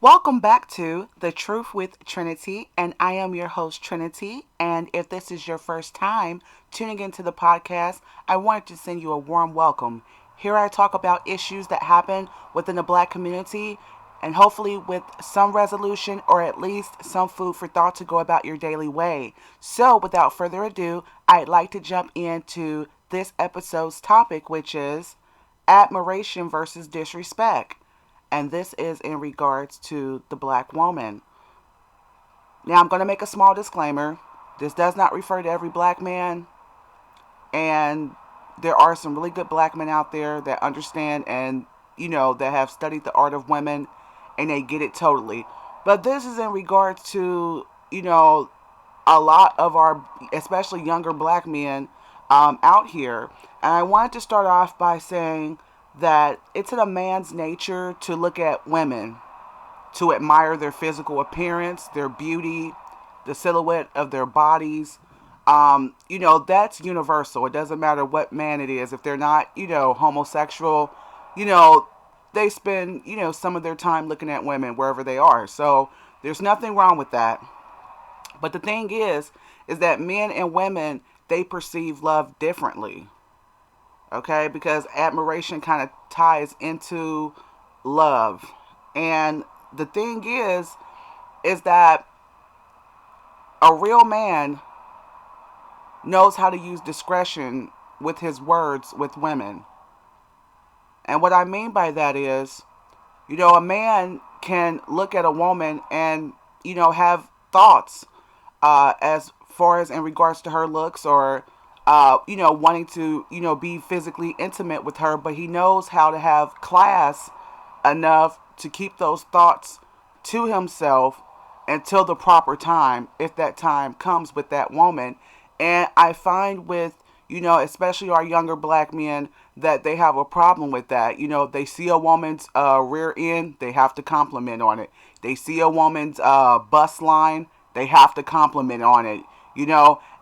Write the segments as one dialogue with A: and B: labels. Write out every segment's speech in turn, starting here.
A: Welcome back to The Truth with Trinity, and I am your host, Trinity. And if this is your first time tuning into the podcast, I wanted to send you a warm welcome. Here I talk about issues that happen within the black community, and hopefully with some resolution or at least some food for thought to go about your daily way. So, without further ado, I'd like to jump into this episode's topic, which is admiration versus disrespect, and this is in regards to the black woman. Now, I'm going to make a small disclaimer. This does not refer to every black man, and there are some really good black men out there that understand and, that have studied the art of women and they get it totally. But this is in regards to, a lot of our, especially younger black men out here. And I wanted to start off by saying that it's in a man's nature to look at women, to admire their physical appearance, their beauty, the silhouette of their bodies. That's universal. It doesn't matter what man it is. If they're not, homosexual, you know, they spend, some of their time looking at women wherever they are. So there's nothing wrong with that. But the thing is that men and women, they perceive love differently. Okay, because admiration kind of ties into love. And the thing is that a real man knows how to use discretion with his words with women. And what I mean by that is, a man can look at a woman and, have thoughts as far as in regards to her looks or, wanting to, be physically intimate with her, but he knows how to have class enough to keep those thoughts to himself until the proper time, if that time comes with that woman. And I find with, especially our younger black men, that they have a problem with that. They see a woman's rear end, they have to compliment on it. They see a woman's bust line, they have to compliment on it.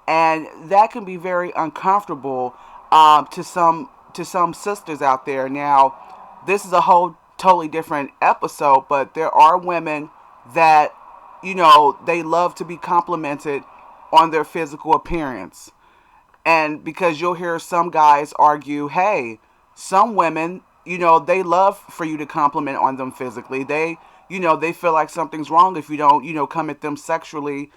A: And that can be very uncomfortable to some sisters out there. Now, this is a whole totally different episode, but there are women that they love to be complimented on their physical appearance. And because you'll hear some guys argue, hey, some women, they love for you to compliment on them physically. They feel like something's wrong if you don't, come at them sexually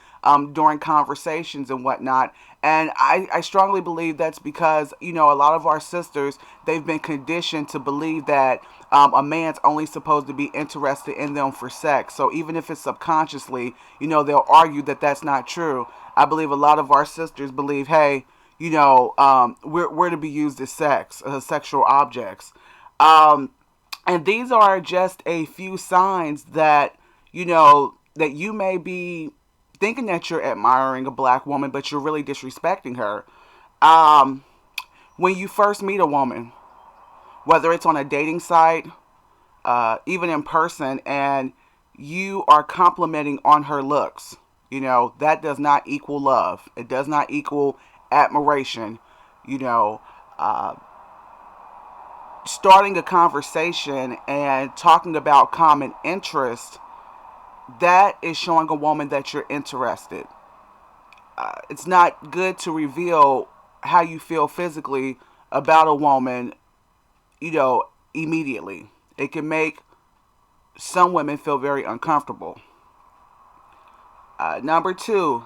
A: during conversations and whatnot. And I strongly believe that's because, a lot of our sisters, they've been conditioned to believe that a man's only supposed to be interested in them for sex. So even if it's subconsciously, they'll argue that that's not true. I believe a lot of our sisters believe, hey, we're to be used as sexual objects. And these are just a few signs that, that you may be thinking that you're admiring a black woman, but you're really disrespecting her. When you first meet a woman, whether it's on a dating site, even in person, and you are complimenting on her looks, that does not equal love. It does not equal admiration. You know, uh, Starting a conversation and talking about common interest, that is showing a woman that you're interested. It's not good to reveal how you feel physically about a woman, immediately. It can make some women feel very uncomfortable. Number two,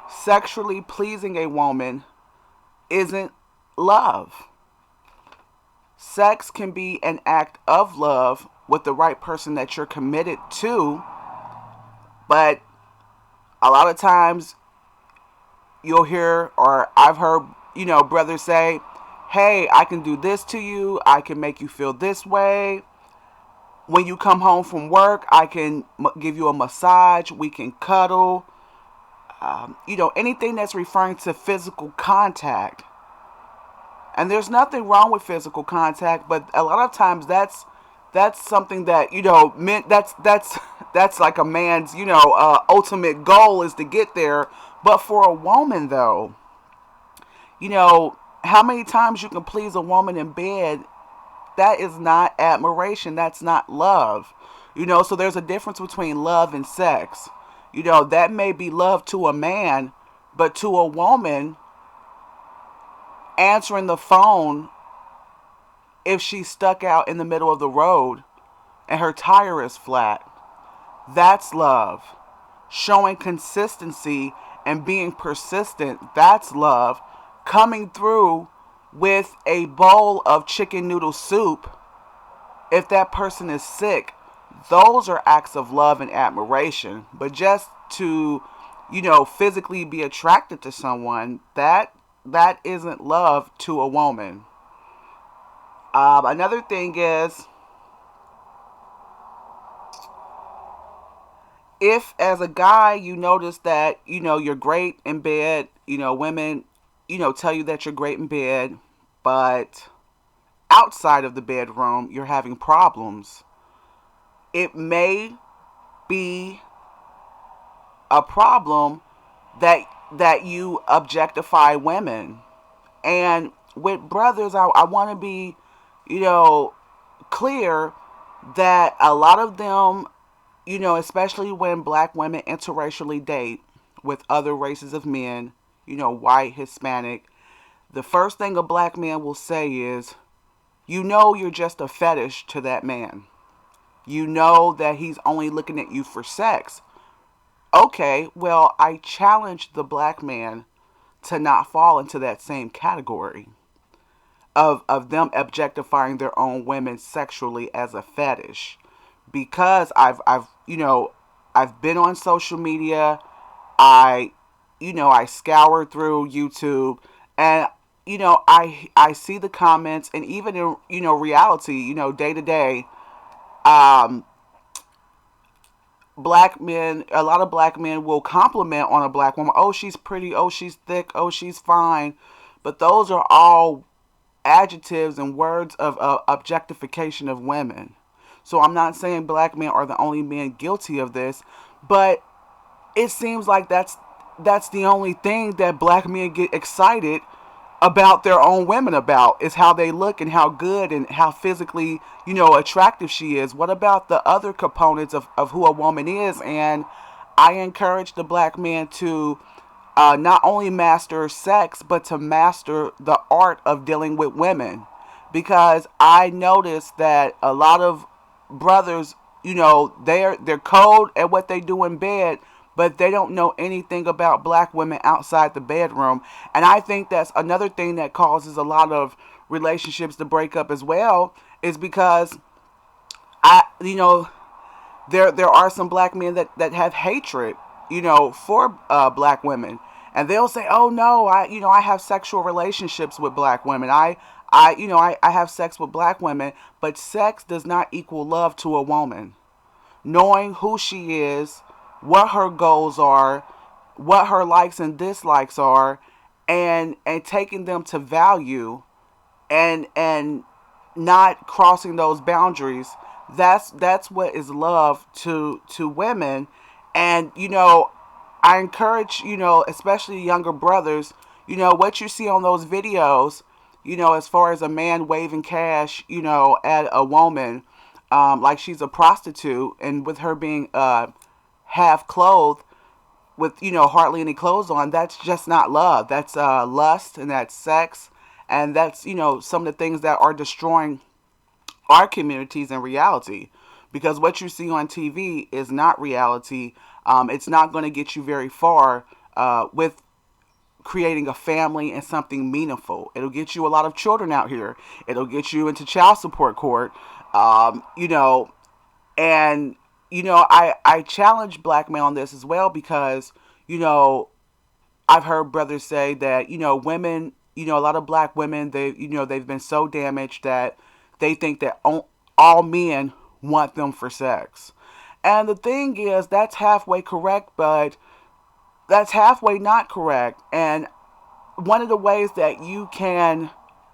A: sexually pleasing a woman isn't love. Sex can be an act of love with the right person that you're committed to, but a lot of times you'll hear, or I've heard, brothers say, hey, I can do this to you, I can make you feel this way. When you come home from work, I can give you a massage, we can cuddle. Anything that's referring to physical contact. And there's nothing wrong with physical contact, but a lot of times that's something that men, that's like a man's ultimate goal is to get there. But for a woman though, how many times you can please a woman in bed, that is not admiration, that's not love. So there's a difference between love and sex. That may be love to a man, but to a woman, answering the phone if she's stuck out in the middle of the road and her tire is flat, that's love. Showing consistency and being persistent, that's love. Coming through with a bowl of chicken noodle soup if that person is sick, those are acts of love and admiration. But just to, physically be attracted to someone, that isn't love to a woman. Another thing is, if as a guy you notice that you're great in bed, women tell you that you're great in bed, but outside of the bedroom you're having problems, it may be a problem that you objectify women. And with brothers, I want to be you know clear that a lot of them, especially when black women interracially date with other races of men, white, Hispanic, the first thing a black man will say is, you're just a fetish to that man. You know that he's only looking at you for sex. Okay, well, I challenge the black man to not fall into that same category of them objectifying their own women sexually as a fetish. Because I've been on social media. I I scour through YouTube, and I see the comments, and even in reality, day to day, um black men, a lot of black men will compliment on a black woman. Oh, she's pretty. Oh, she's thick. Oh, she's fine. But those are all adjectives and words of objectification of women. So I'm not saying black men are the only men guilty of this, but it seems like that's the only thing that black men get excited about their own women about, is how they look and how good and how physically attractive she is. What about the other components of who a woman is? And I encourage the black man to not only master sex, but to master the art of dealing with women. Because I noticed that a lot of brothers, they're cold at what they do in bed, but they don't know anything about black women outside the bedroom. And I think that's another thing that causes a lot of relationships to break up as well, is because I, there are some black men that have hatred, for black women, and they'll say, "Oh no, I have sexual relationships with black women. I have sex with black women," but sex does not equal love to a woman. Knowing who she is, what her goals are, what her likes and dislikes are, and taking them to value, and not crossing those boundaries, that's what is love to women. And I encourage, especially younger brothers, what you see on those videos, as far as a man waving cash, at a woman, like she's a prostitute, and with her being half clothed, with hardly any clothes on, that's just not love. That's lust, and that's sex, and that's some of the things that are destroying our communities in reality. Because what you see on TV is not reality. It's not going to get you very far with creating a family and something meaningful. It'll get you a lot of children out here. It'll get you into child support court. Um, you know, and I challenge black men on this as well, because you know I've heard brothers say that women, a lot of black women, they've been so damaged that they think that all men want them for sex. And the thing is, that's halfway correct, but that's halfway not correct. And one of the ways that you can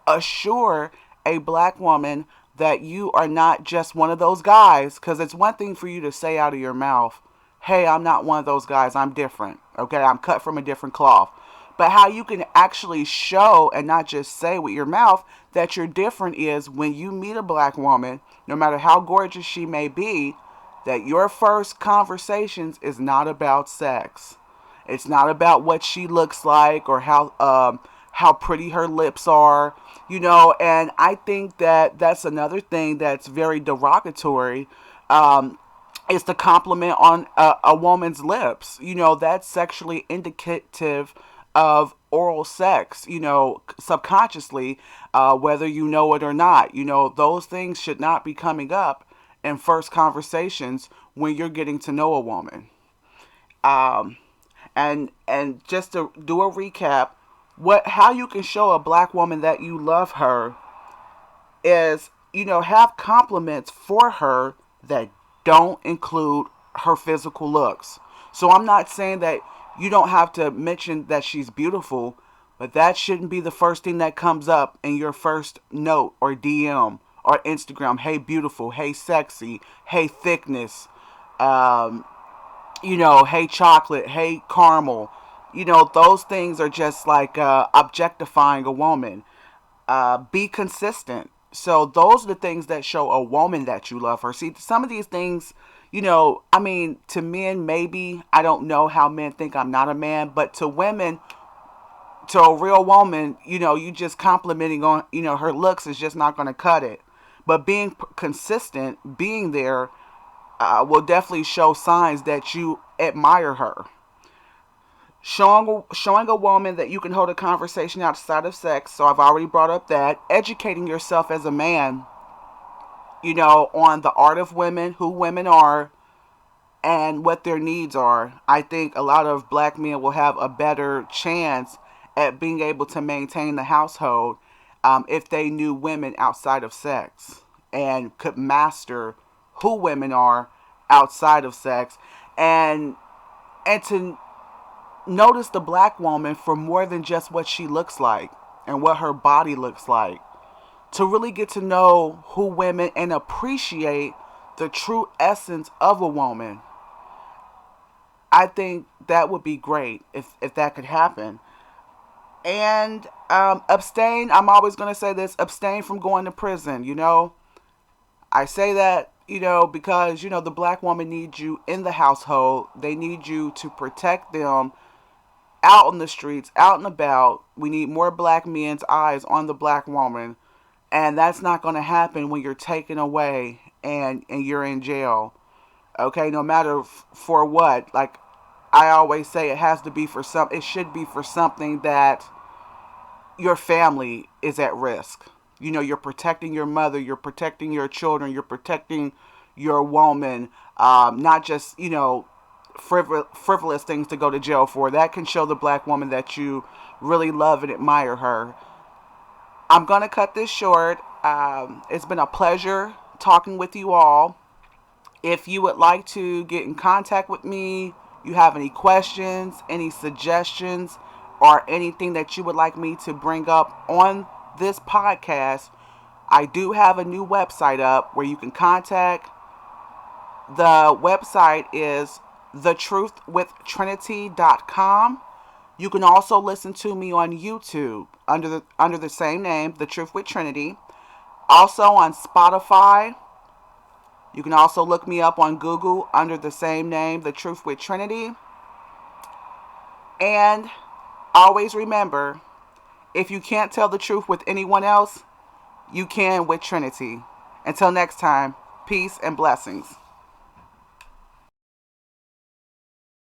A: assure a black woman that you are not just one of those guys, because it's one thing for you to say out of your mouth, hey, I'm not one of those guys, I'm different, okay, I'm cut from a different cloth. But how you can actually show and not just say with your mouth that you're different is when you meet a black woman, no matter how gorgeous she may be, that your first conversations is not about sex. It's not about what she looks like or how pretty her lips are, And I think that that's another thing that's very derogatory. Is to compliment on a woman's lips. That's sexually indicative of oral sex, subconsciously, whether you know it or not. Those things should not be coming up in first conversations when you're getting to know a woman. Um, and just to do a recap, how you can show a black woman that you love her is, have compliments for her that don't include her physical looks. So I'm not saying that you don't have to mention that she's beautiful, but that shouldn't be the first thing that comes up in your first note or DM or Instagram. Hey, beautiful. Hey, sexy. Hey, thickness. Um, hey, chocolate. Hey, caramel. Those things are just like objectifying a woman. Be consistent. So those are the things that show a woman that you love her. See, some of these things, I mean, to men, maybe, I don't know how men think I'm not a man, but to women, to a real woman, you just complimenting on, her looks is just not going to cut it. But being consistent, being there, will definitely show signs that you admire her. Showing a woman that you can hold a conversation outside of sex. So I've already brought up that. Educating yourself as a man, on the art of women, who women are, and what their needs are. I think a lot of black men will have a better chance at being able to maintain the household if they knew women outside of sex and could master who women are outside of sex, and to notice the black woman for more than just what she looks like and what her body looks like. To really get to know who women and appreciate the true essence of a woman. I think that would be great if that could happen. And abstain, I'm always going to say this, abstain from going to prison, I say that, because, the black woman needs you in the household. They need you to protect them out on the streets, out and about. We need more black men's eyes on the black woman. And that's not going to happen when you're taken away and you're in jail. Okay, no matter for what. Like I always say, it should be for something that your family is at risk. You're protecting your mother, you're protecting your children, you're protecting your woman, not just, frivolous things to go to jail for. That can show the black woman that you really love and admire her. I'm going to cut this short. It's been a pleasure talking with you all. If you would like to get in contact with me, you have any questions, any suggestions, or anything that you would like me to bring up on this podcast, I do have a new website up where you can contact. The website is thetruthwithtrinity.com. You can also listen to me on YouTube under the same name, The Truth with Trinity. Also on Spotify. You can also look me up on Google under the same name, The Truth with Trinity. And always remember, if you can't tell the truth with anyone else, you can with Trinity. Until next time, peace and blessings.